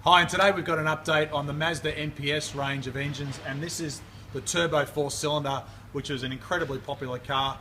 Hi, and today we've got an update on the Mazda MPS range of engines, and this is the turbo 4-cylinder, which is an incredibly popular car.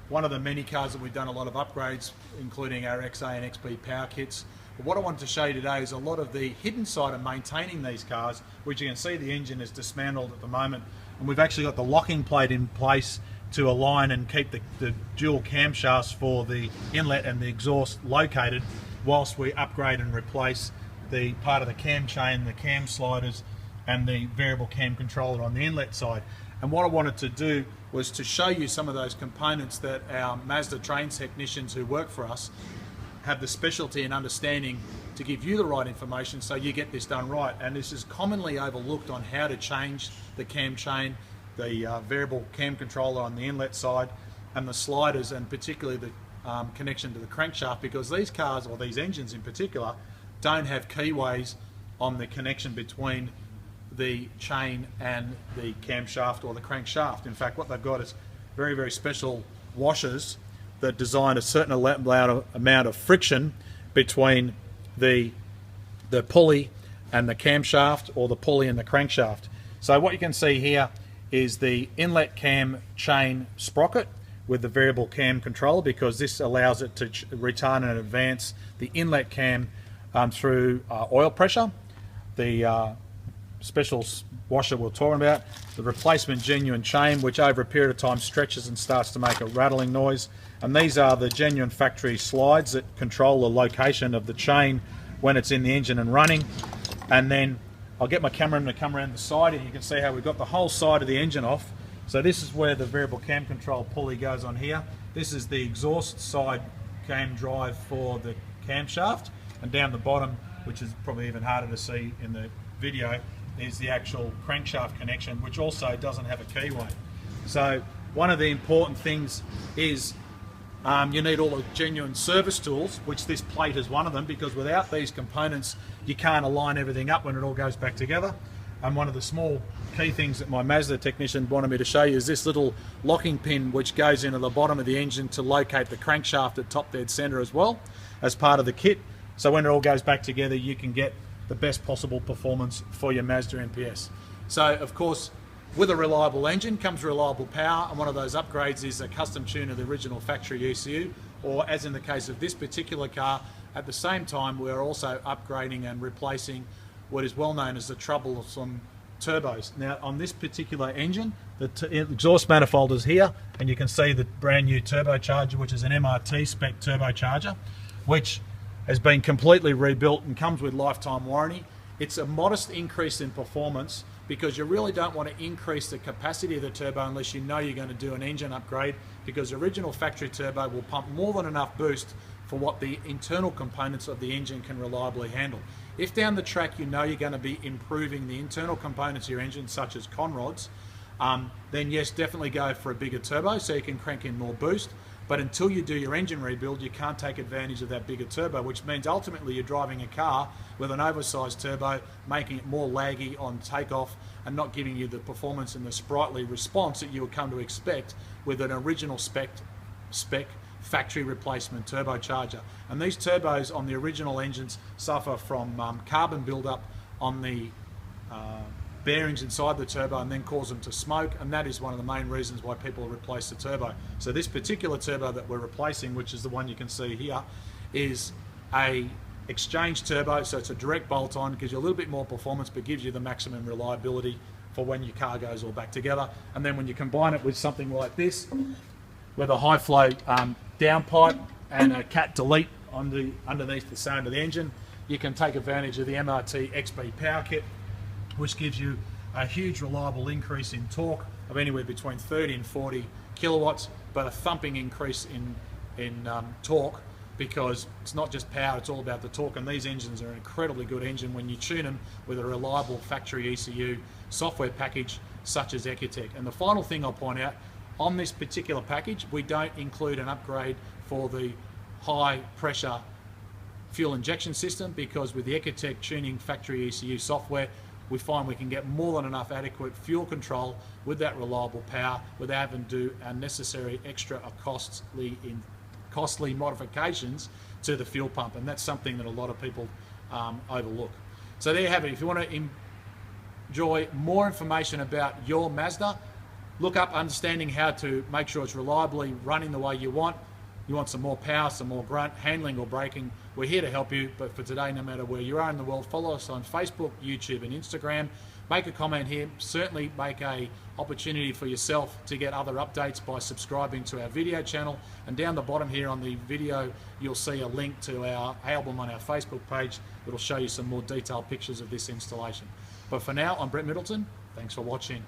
One of the many cars that we've done a lot of upgrades, including our XA and XB power kits. But what I wanted to show you today is a lot of the hidden side of maintaining these cars, which you can see the engine is dismantled at the moment, and we've actually got the locking plate in place to align and keep the dual camshafts for the inlet and the exhaust located whilst we upgrade and replace the part of the cam chain, the cam sliders, and the variable cam controller on the inlet side. And what I wanted to do was to show you some of those components that our Mazda trained technicians who work for us have the specialty and understanding to give you the right information so you get this done right. And this is commonly overlooked on how to change the cam chain, the variable cam controller on the inlet side, and the sliders, and particularly the connection to the crankshaft, because these cars, or these engines in particular, don't have keyways on the connection between the chain and the camshaft or the crankshaft. In fact, what they've got is very, very special washers that design a certain amount of friction between the pulley and the camshaft, or the pulley and the crankshaft. So what you can see here is the inlet cam chain sprocket with the variable cam controller, because this allows it to return and advance the inlet cam through oil pressure. The special washer we're talking about, the replacement genuine chain, which over a period of time stretches and starts to make a rattling noise, and these are the genuine factory slides that control the location of the chain when it's in the engine and running. And then I'll get my camera to come around the side, and you can see how we've got the whole side of the engine off. So this is where the variable cam control pulley goes on here. This is the exhaust side cam drive for the camshaft, and down the bottom, which is probably even harder to see in the video, is the actual crankshaft connection, which also doesn't have a keyway. So one of the important things is you need all the genuine service tools, which this plate is one of them, because without these components you can't align everything up when it all goes back together. And one of the small key things that my Mazda technician wanted me to show you is this little locking pin, which goes into the bottom of the engine to locate the crankshaft at top dead center as well, as part of the kit. So when it all goes back together, you can get the best possible performance for your Mazda MPS. So of course, with a reliable engine comes reliable power, and one of those upgrades is a custom tune of the original factory ECU, or as in the case of this particular car, at the same time we're also upgrading and replacing what is well known as the troublesome turbos. Now on this particular engine, the exhaust manifold is here, and you can see the brand new turbocharger, which is an MRT spec turbocharger, which has been completely rebuilt and comes with lifetime warranty. It's a modest increase in performance, because you really don't want to increase the capacity of the turbo unless you know you're going to do an engine upgrade, because the original factory turbo will pump more than enough boost for what the internal components of the engine can reliably handle. If down the track you know you're going to be improving the internal components of your engine, such as conrods, then yes, definitely go for a bigger turbo so you can crank in more boost. But until you do your engine rebuild, you can't take advantage of that bigger turbo, which means ultimately you're driving a car with an oversized turbo, making it more laggy on takeoff and not giving you the performance and the sprightly response that you would come to expect with an original spec factory replacement turbocharger. And these turbos on the original engines suffer from carbon buildup on the bearings inside the turbo, and then cause them to smoke, and that is one of the main reasons why people replace the turbo. So this particular turbo that we're replacing, which is the one you can see here, is a exchange turbo, so it's a direct bolt-on, gives you a little bit more performance but gives you the maximum reliability for when your car goes all back together. And then when you combine it with something like this, with a high flow downpipe and a cat delete underneath the cylinder of the engine, you can take advantage of the MRT XB power kit, which gives you a huge reliable increase in torque of anywhere between 30 and 40 kilowatts, but a thumping increase in torque, because it's not just power, it's all about the torque. And these engines are an incredibly good engine when you tune them with a reliable factory ECU software package such as Ecotec. And the final thing I'll point out, on this particular package we don't include an upgrade for the high pressure fuel injection system, because with the Ecotec tuning factory ECU software, we find we can get more than enough adequate fuel control with that reliable power without having to do unnecessary extra or costly modifications to the fuel pump, and that's something that a lot of people overlook. So there you have it. If you want to enjoy more information about your Mazda, look up understanding how to make sure it's reliably running the way you want. You want some more power, some more grunt, handling or braking, we're here to help you. But for today, no matter where you are in the world, follow us on Facebook, YouTube and Instagram. Make a comment here. Certainly make a opportunity for yourself to get other updates by subscribing to our video channel. And down the bottom here on the video, you'll see a link to our album on our Facebook page. It'll show you some more detailed pictures of this installation. But for now, I'm Brett Middleton. Thanks for watching.